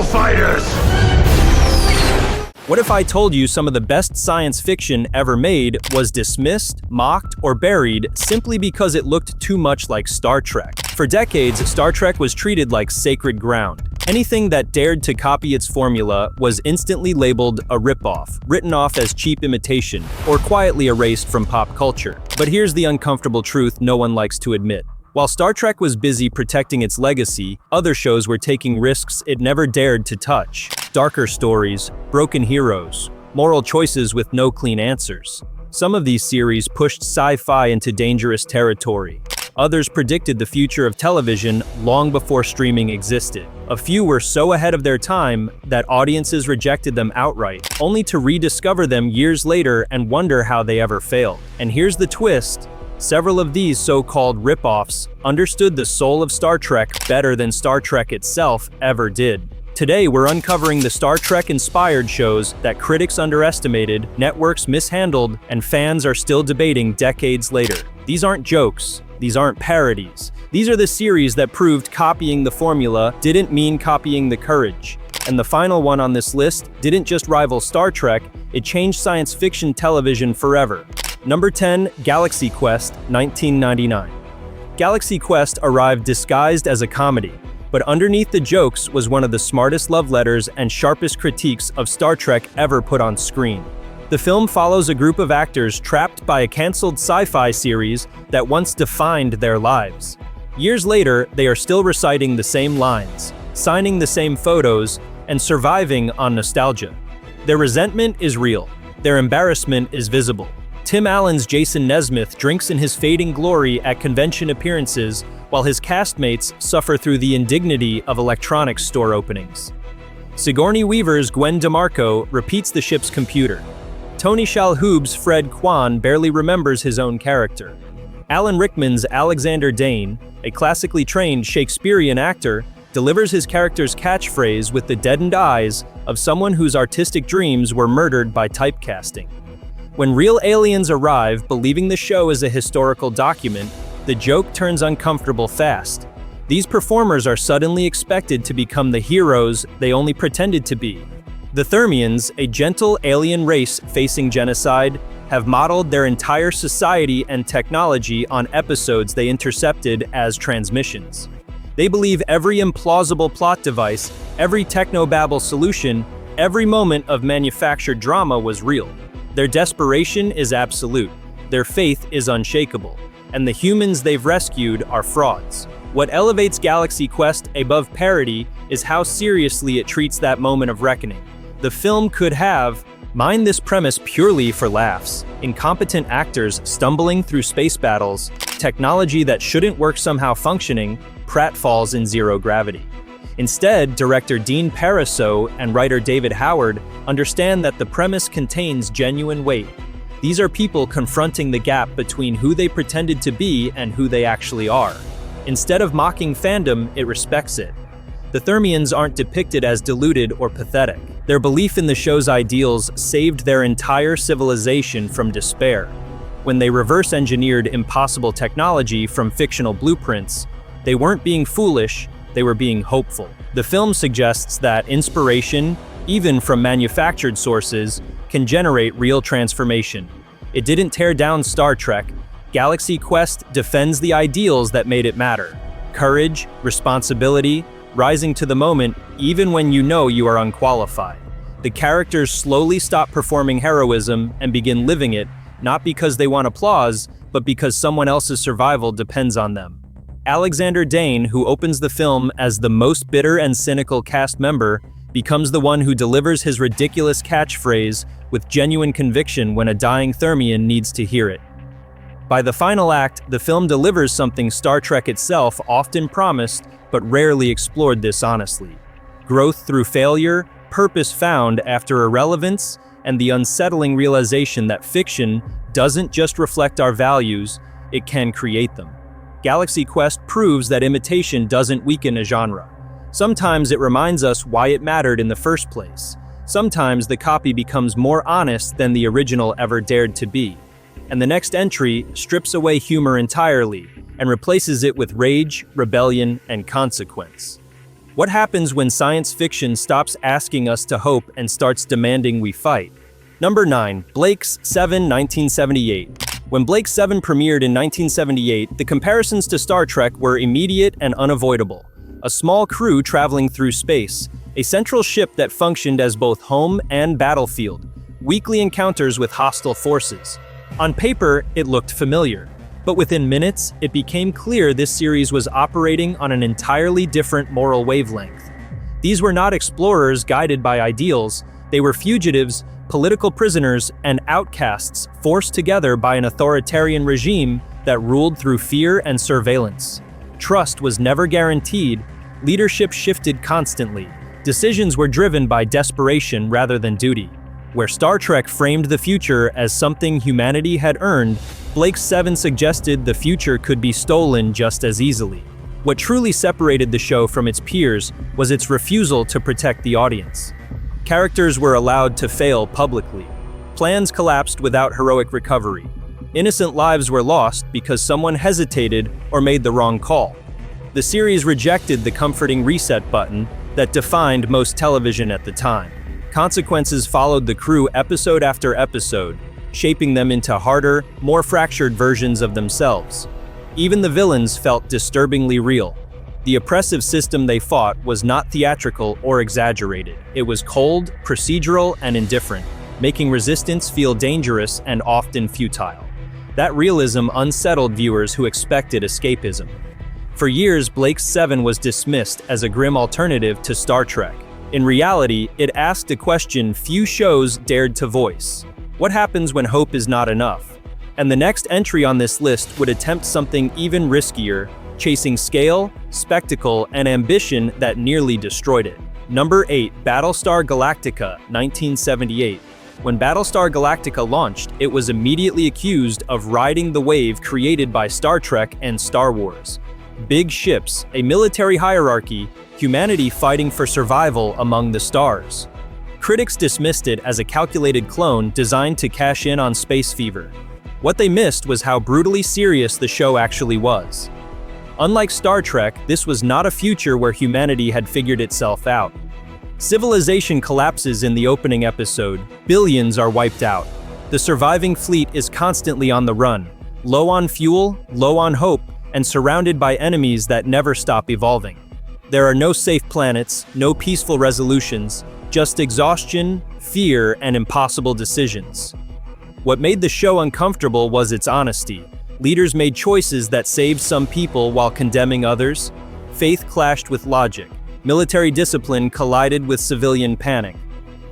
fighters! What if I told you some of the best science fiction ever made was dismissed, mocked, or buried simply because it looked too much like Star Trek? For decades, Star Trek was treated like sacred ground. Anything that dared to copy its formula was instantly labeled a ripoff, written off as cheap imitation, or quietly erased from pop culture. But here's the uncomfortable truth no one likes to admit. While Star Trek was busy protecting its legacy, other shows were taking risks it never dared to touch. Darker stories, broken heroes, moral choices with no clean answers. Some of these series pushed sci-fi into dangerous territory. Others predicted the future of television long before streaming existed. A few were so ahead of their time that audiences rejected them outright, only to rediscover them years later and wonder how they ever failed. And here's the twist. Several of these so-called rip-offs understood the soul of Star Trek better than Star Trek itself ever did. Today, we're uncovering the Star Trek-inspired shows that critics underestimated, networks mishandled, and fans are still debating decades later. These aren't jokes. These aren't parodies. These are the series that proved copying the formula didn't mean copying the courage. And the final one on this list didn't just rival Star Trek, it changed science fiction television forever. Number 10, Galaxy Quest, 1999. Galaxy Quest arrived disguised as a comedy, but underneath the jokes was one of the smartest love letters and sharpest critiques of Star Trek ever put on screen. The film follows a group of actors trapped by a canceled sci-fi series that once defined their lives. Years later, they are still reciting the same lines, signing the same photos, and surviving on nostalgia. Their resentment is real. Their embarrassment is visible. Tim Allen's Jason Nesmith drinks in his fading glory at convention appearances, while his castmates suffer through the indignity of electronics store openings. Sigourney Weaver's Gwen DeMarco repeats the ship's computer. Tony Shalhoub's Fred Kwan barely remembers his own character. Alan Rickman's Alexander Dane, a classically trained Shakespearean actor, delivers his character's catchphrase with the deadened eyes of someone whose artistic dreams were murdered by typecasting. When real aliens arrive believing the show is a historical document, the joke turns uncomfortable fast. These performers are suddenly expected to become the heroes they only pretended to be. The Thermians, a gentle alien race facing genocide, have modeled their entire society and technology on episodes they intercepted as transmissions. They believe every implausible plot device, every technobabble solution, every moment of manufactured drama was real. Their desperation is absolute, their faith is unshakable, and the humans they've rescued are frauds. What elevates Galaxy Quest above parody is how seriously it treats that moment of reckoning. The film could have mined this premise purely for laughs. Incompetent actors stumbling through space battles, technology that shouldn't work somehow functioning, pratfalls in zero gravity. Instead, director Dean Parisot and writer David Howard understand that the premise contains genuine weight. These are people confronting the gap between who they pretended to be and who they actually are. Instead of mocking fandom, it respects it. The Thermians aren't depicted as deluded or pathetic. Their belief in the show's ideals saved their entire civilization from despair. When they reverse-engineered impossible technology from fictional blueprints, they weren't being foolish, they were being hopeful. The film suggests that inspiration, even from manufactured sources, can generate real transformation. It didn't tear down Star Trek. Galaxy Quest defends the ideals that made it matter. Courage, responsibility, rising to the moment even when you know you are unqualified. The characters slowly stop performing heroism and begin living it, not because they want applause, but because someone else's survival depends on them. Alexander Dane, who opens the film as the most bitter and cynical cast member, becomes the one who delivers his ridiculous catchphrase with genuine conviction when a dying Thermian needs to hear it. By the final act, the film delivers something Star Trek itself often promised but rarely explored this honestly. Growth through failure, purpose found after irrelevance, and the unsettling realization that fiction doesn't just reflect our values, it can create them. Galaxy Quest proves that imitation doesn't weaken a genre. Sometimes it reminds us why it mattered in the first place. Sometimes the copy becomes more honest than the original ever dared to be. And the next entry strips away humor entirely and replaces it with rage, rebellion, and consequence. What happens when science fiction stops asking us to hope and starts demanding we fight? Number 9. Blake's 7, 1978. When Blake's 7 premiered in 1978, the comparisons to Star Trek were immediate and unavoidable. A small crew traveling through space, a central ship that functioned as both home and battlefield, weekly encounters with hostile forces. On paper, it looked familiar. But within minutes, it became clear this series was operating on an entirely different moral wavelength. These were not explorers guided by ideals, they were fugitives, political prisoners, and outcasts forced together by an authoritarian regime that ruled through fear and surveillance. Trust was never guaranteed, leadership shifted constantly, decisions were driven by desperation rather than duty. Where Star Trek framed the future as something humanity had earned, Blake's 7 suggested the future could be stolen just as easily. What truly separated the show from its peers was its refusal to protect the audience. Characters were allowed to fail publicly. Plans collapsed without heroic recovery. Innocent lives were lost because someone hesitated or made the wrong call. The series rejected the comforting reset button that defined most television at the time. Consequences followed the crew episode after episode, shaping them into harder, more fractured versions of themselves. Even the villains felt disturbingly real. The oppressive system they fought was not theatrical or exaggerated. It was cold, procedural, and indifferent, making resistance feel dangerous and often futile. That realism unsettled viewers who expected escapism. For years, Blake's 7 was dismissed as a grim alternative to Star Trek. In reality, it asked a question few shows dared to voice. What happens when hope is not enough? And the next entry on this list would attempt something even riskier, chasing scale, spectacle, and ambition that nearly destroyed it. Number 8. Battlestar Galactica, 1978. When Battlestar Galactica launched, it was immediately accused of riding the wave created by Star Trek and Star Wars. Big ships, a military hierarchy, humanity fighting for survival among the stars. Critics dismissed it as a calculated clone designed to cash in on space fever. What they missed was how brutally serious the show actually was. Unlike Star Trek, this was not a future where humanity had figured itself out. Civilization collapses in the opening episode. Billions are wiped out. The surviving fleet is constantly on the run, low on fuel, low on hope, and surrounded by enemies that never stop evolving. There are no safe planets, no peaceful resolutions, just exhaustion, fear, and impossible decisions. What made the show uncomfortable was its honesty. Leaders made choices that saved some people while condemning others. Faith clashed with logic. Military discipline collided with civilian panic.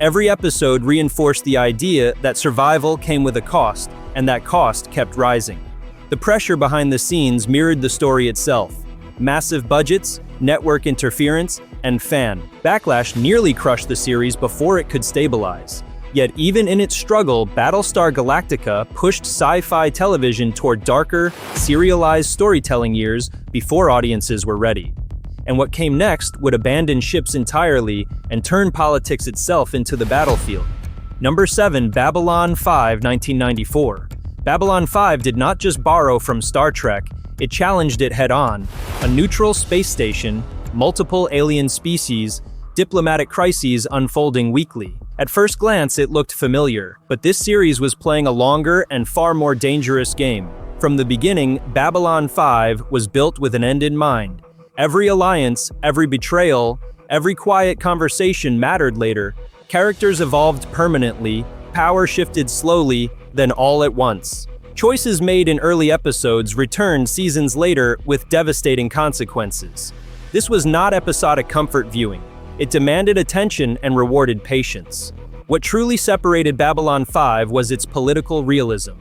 Every episode reinforced the idea that survival came with a cost, and that cost kept rising. The pressure behind the scenes mirrored the story itself. Massive budgets, network interference, and fan backlash nearly crushed the series before it could stabilize. Yet even in its struggle, Battlestar Galactica pushed sci-fi television toward darker, serialized storytelling years before audiences were ready. And what came next would abandon ships entirely and turn politics itself into the battlefield. Number 7. Babylon 5, 1994. Babylon 5 did not just borrow from Star Trek, it challenged it head-on. A neutral space station, multiple alien species, diplomatic crises unfolding weekly. At first glance, it looked familiar, but this series was playing a longer and far more dangerous game. From the beginning, Babylon 5 was built with an end in mind. Every alliance, every betrayal, every quiet conversation mattered later. Characters evolved permanently, power shifted slowly, then all at once. Choices made in early episodes returned seasons later with devastating consequences. This was not episodic comfort viewing. It demanded attention and rewarded patience. What truly separated Babylon 5 was its political realism.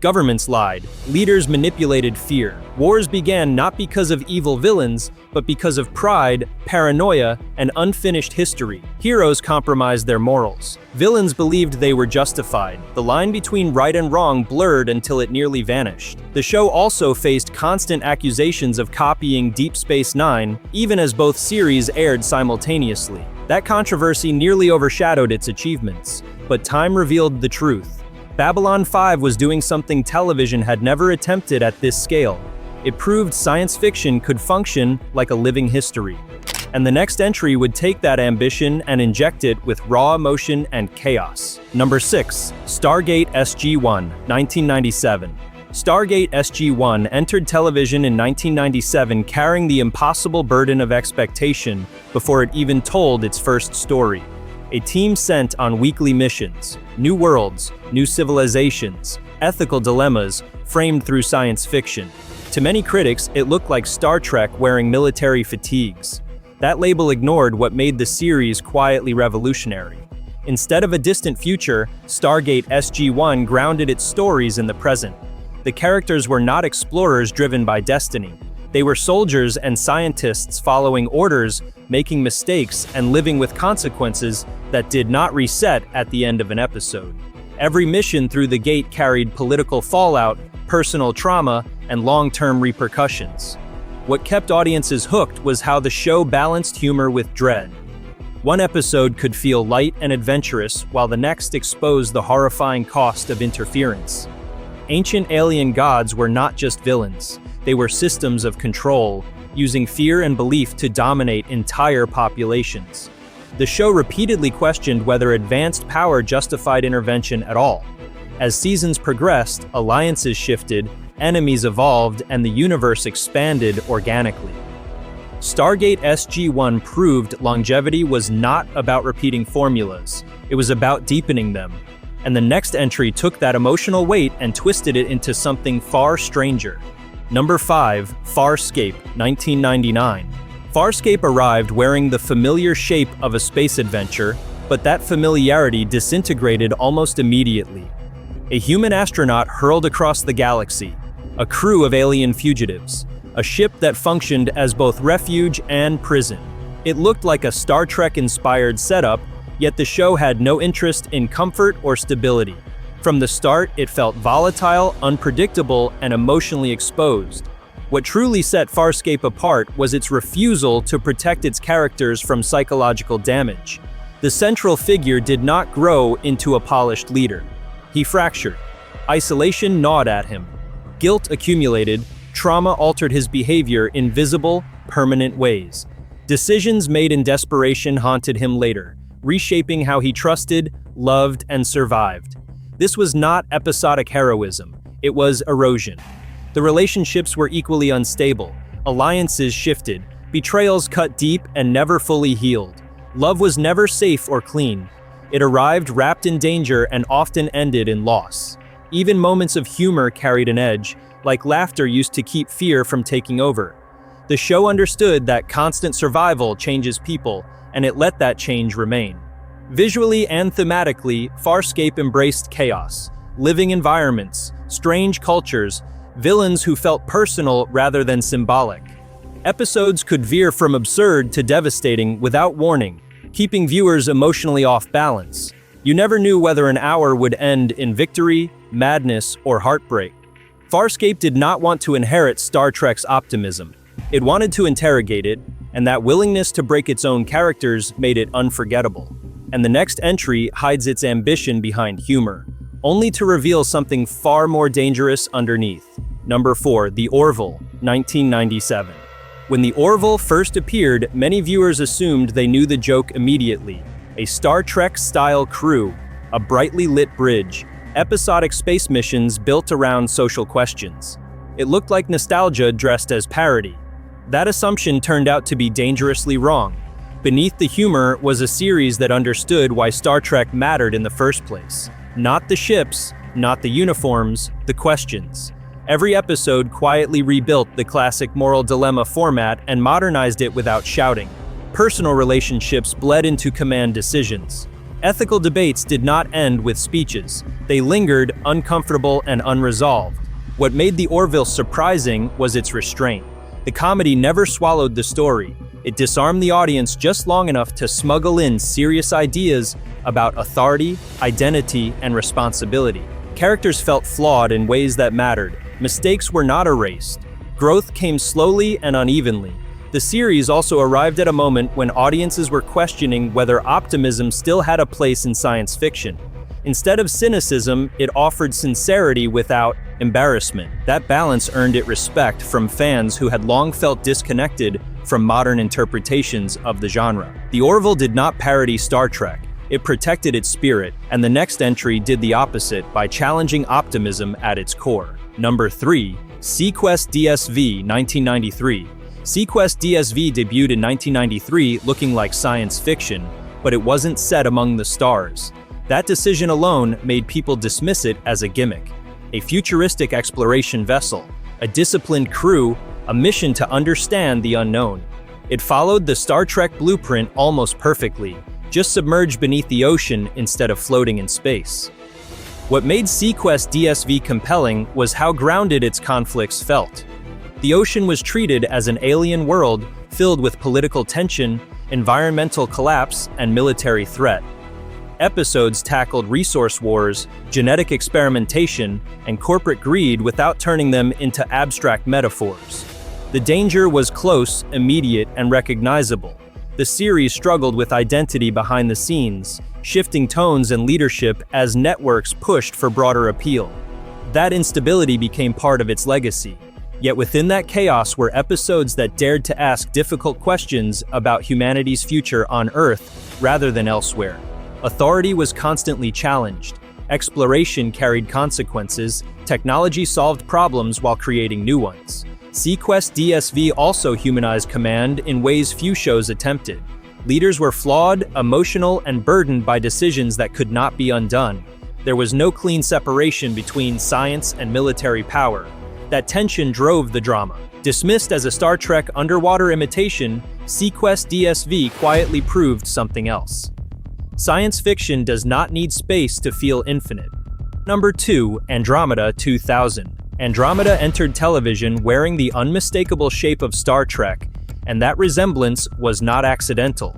Governments lied, leaders manipulated fear. Wars began not because of evil villains, but because of pride, paranoia, and unfinished history. Heroes compromised their morals. Villains believed they were justified. The line between right and wrong blurred until it nearly vanished. The show also faced constant accusations of copying Deep Space Nine, even as both series aired simultaneously. That controversy nearly overshadowed its achievements, but time revealed the truth. Babylon 5 was doing something television had never attempted at this scale. It proved science fiction could function like a living history. And the next entry would take that ambition and inject it with raw emotion and chaos. Number 6. Stargate SG-1, 1997. Stargate SG-1 entered television in 1997 carrying the impossible burden of expectation before it even told its first story. A team sent on weekly missions, new worlds, new civilizations, ethical dilemmas framed through science fiction. To many critics, it looked like Star Trek wearing military fatigues. That label ignored what made the series quietly revolutionary. Instead of a distant future, Stargate SG-1 grounded its stories in the present. The characters were not explorers driven by destiny. They were soldiers and scientists following orders, making mistakes, and living with consequences that did not reset at the end of an episode. Every mission through the gate carried political fallout, personal trauma, and long-term repercussions. What kept audiences hooked was how the show balanced humor with dread. One episode could feel light and adventurous, while the next exposed the horrifying cost of interference. Ancient alien gods were not just villains. They were systems of control, using fear and belief to dominate entire populations. The show repeatedly questioned whether advanced power justified intervention at all. As seasons progressed, alliances shifted, enemies evolved, and the universe expanded organically. Stargate SG-1 proved longevity was not about repeating formulas, it was about deepening them. And the next entry took that emotional weight and twisted it into something far stranger. Number 5. Farscape, 1999. Farscape arrived wearing the familiar shape of a space adventure, but that familiarity disintegrated almost immediately. A human astronaut hurled across the galaxy, a crew of alien fugitives, a ship that functioned as both refuge and prison. It looked like a Star Trek-inspired setup, yet the show had no interest in comfort or stability. From the start, it felt volatile, unpredictable, and emotionally exposed. What truly set Farscape apart was its refusal to protect its characters from psychological damage. The central figure did not grow into a polished leader. He fractured. Isolation gnawed at him. Guilt accumulated, trauma altered his behavior in visible, permanent ways. Decisions made in desperation haunted him later, reshaping how he trusted, loved, and survived. This was not episodic heroism, it was erosion. The relationships were equally unstable, alliances shifted, betrayals cut deep and never fully healed. Love was never safe or clean. It arrived wrapped in danger and often ended in loss. Even moments of humor carried an edge, like laughter used to keep fear from taking over. The show understood that constant survival changes people, and it let that change remain. Visually and thematically, Farscape embraced chaos, living environments, strange cultures, villains who felt personal rather than symbolic. Episodes could veer from absurd to devastating without warning, keeping viewers emotionally off balance. You never knew whether an hour would end in victory, madness, or heartbreak. Farscape did not want to inherit Star Trek's optimism. It wanted to interrogate it, and that willingness to break its own characters made it unforgettable. And the next entry hides its ambition behind humor, only to reveal something far more dangerous underneath. Number 4. The Orville, 1997. When the Orville first appeared, many viewers assumed they knew the joke immediately. A Star Trek-style crew, a brightly lit bridge, episodic space missions built around social questions. It looked like nostalgia dressed as parody. That assumption turned out to be dangerously wrong. Beneath the humor was a series that understood why Star Trek mattered in the first place. Not the ships, not the uniforms, the questions. Every episode quietly rebuilt the classic moral dilemma format and modernized it without shouting. Personal relationships bled into command decisions. Ethical debates did not end with speeches. They lingered, uncomfortable and unresolved. What made the Orville surprising was its restraint. The comedy never swallowed the story. It disarmed the audience just long enough to smuggle in serious ideas about authority, identity, and responsibility. Characters felt flawed in ways that mattered. Mistakes were not erased. Growth came slowly and unevenly. The series also arrived at a moment when audiences were questioning whether optimism still had a place in science fiction. Instead of cynicism, it offered sincerity without embarrassment. That balance earned it respect from fans who had long felt disconnected from modern interpretations of the genre. The Orville did not parody Star Trek. It protected its spirit, and the next entry did the opposite by challenging optimism at its core. Number 3. SeaQuest DSV, 1993. SeaQuest DSV debuted in 1993 looking like science fiction, but it wasn't set among the stars. That decision alone made people dismiss it as a gimmick. A futuristic exploration vessel, a disciplined crew, a mission to understand the unknown. It followed the Star Trek blueprint almost perfectly, just submerged beneath the ocean instead of floating in space. What made SeaQuest DSV compelling was how grounded its conflicts felt. The ocean was treated as an alien world filled with political tension, environmental collapse, and military threat. Episodes tackled resource wars, genetic experimentation, and corporate greed without turning them into abstract metaphors. The danger was close, immediate, and recognizable. The series struggled with identity behind the scenes, shifting tones and leadership as networks pushed for broader appeal. That instability became part of its legacy. Yet within that chaos were episodes that dared to ask difficult questions about humanity's future on Earth rather than elsewhere. Authority was constantly challenged. Exploration carried consequences. Technology solved problems while creating new ones. SeaQuest DSV also humanized command in ways few shows attempted. Leaders were flawed, emotional, and burdened by decisions that could not be undone. There was no clean separation between science and military power. That tension drove the drama. Dismissed as a Star Trek underwater imitation, SeaQuest DSV quietly proved something else. Science fiction does not need space to feel infinite. Number 2. Andromeda 2000. Andromeda entered television wearing the unmistakable shape of Star Trek, and that resemblance was not accidental.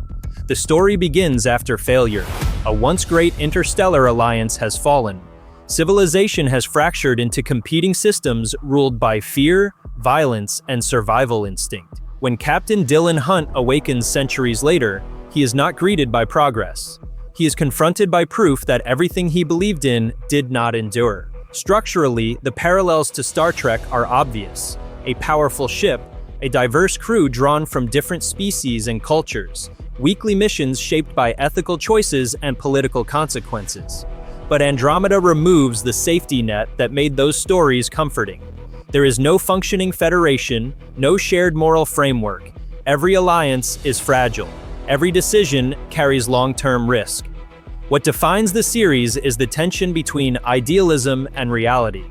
The story begins after failure. A once great interstellar alliance has fallen. Civilization has fractured into competing systems ruled by fear, violence, and survival instinct. When Captain Dylan Hunt awakens centuries later, he is not greeted by progress. He is confronted by proof that everything he believed in did not endure. Structurally, the parallels to Star Trek are obvious. A powerful ship, a diverse crew drawn from different species and cultures, weekly missions shaped by ethical choices and political consequences. But Andromeda removes the safety net that made those stories comforting. There is no functioning federation, no shared moral framework. Every alliance is fragile. Every decision carries long-term risk. What defines the series is the tension between idealism and reality.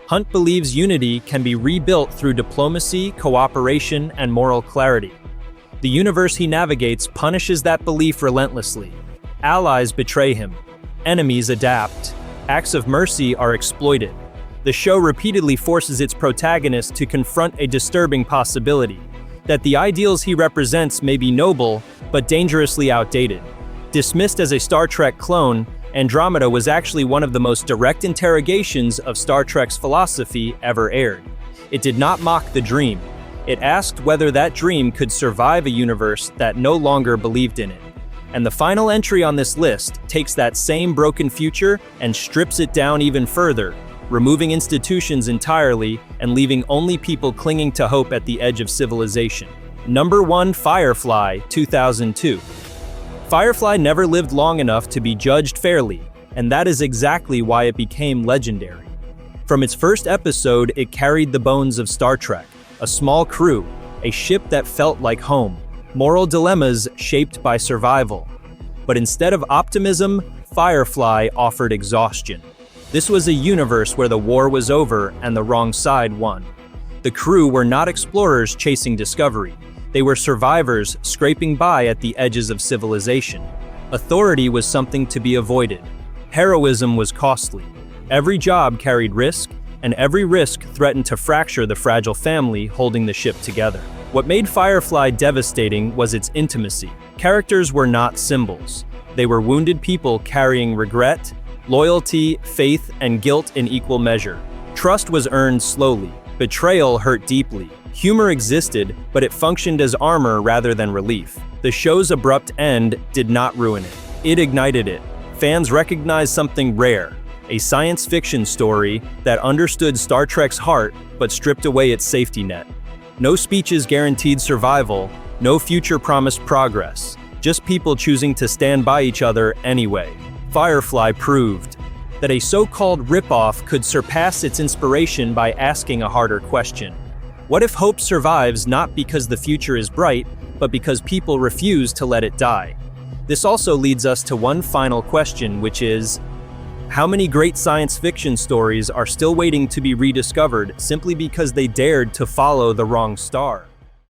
Hunt believes unity can be rebuilt through diplomacy, cooperation, and moral clarity. The universe he navigates punishes that belief relentlessly. Allies betray him. Enemies adapt. Acts of mercy are exploited. The show repeatedly forces its protagonist to confront a disturbing possibility: that the ideals he represents may be noble, but dangerously outdated. Dismissed as a Star Trek clone, Andromeda was actually one of the most direct interrogations of Star Trek's philosophy ever aired. It did not mock the dream. It asked whether that dream could survive a universe that no longer believed in it. And the final entry on this list takes that same broken future and strips it down even further, removing institutions entirely and leaving only people clinging to hope at the edge of civilization. Number 1. Firefly 2002. Firefly never lived long enough to be judged fairly, and that is exactly why it became legendary. From its first episode, it carried the bones of Star Trek: a small crew, a ship that felt like home, moral dilemmas shaped by survival. But instead of optimism, Firefly offered exhaustion. This was a universe where the war was over and the wrong side won. The crew were not explorers chasing discovery. They were survivors scraping by at the edges of civilization. Authority was something to be avoided. Heroism was costly. Every job carried risk, and every risk threatened to fracture the fragile family holding the ship together. What made Firefly devastating was its intimacy. Characters were not symbols. They were wounded people carrying regret, loyalty, faith, and guilt in equal measure. Trust was earned slowly. Betrayal hurt deeply. Humor existed, but it functioned as armor rather than relief. The show's abrupt end did not ruin it. It ignited it. fans recognized something rare, a science fiction story that understood Star Trek's heart but stripped away its safety net. No speeches guaranteed survival, no future promised progress, just people choosing to stand by each other anyway. Firefly proved that a so-called ripoff could surpass its inspiration by asking a harder question. What if hope survives not because the future is bright, but because people refuse to let it die? This also leads us to one final question, which is, how many great science fiction stories are still waiting to be rediscovered simply because they dared to follow the wrong star?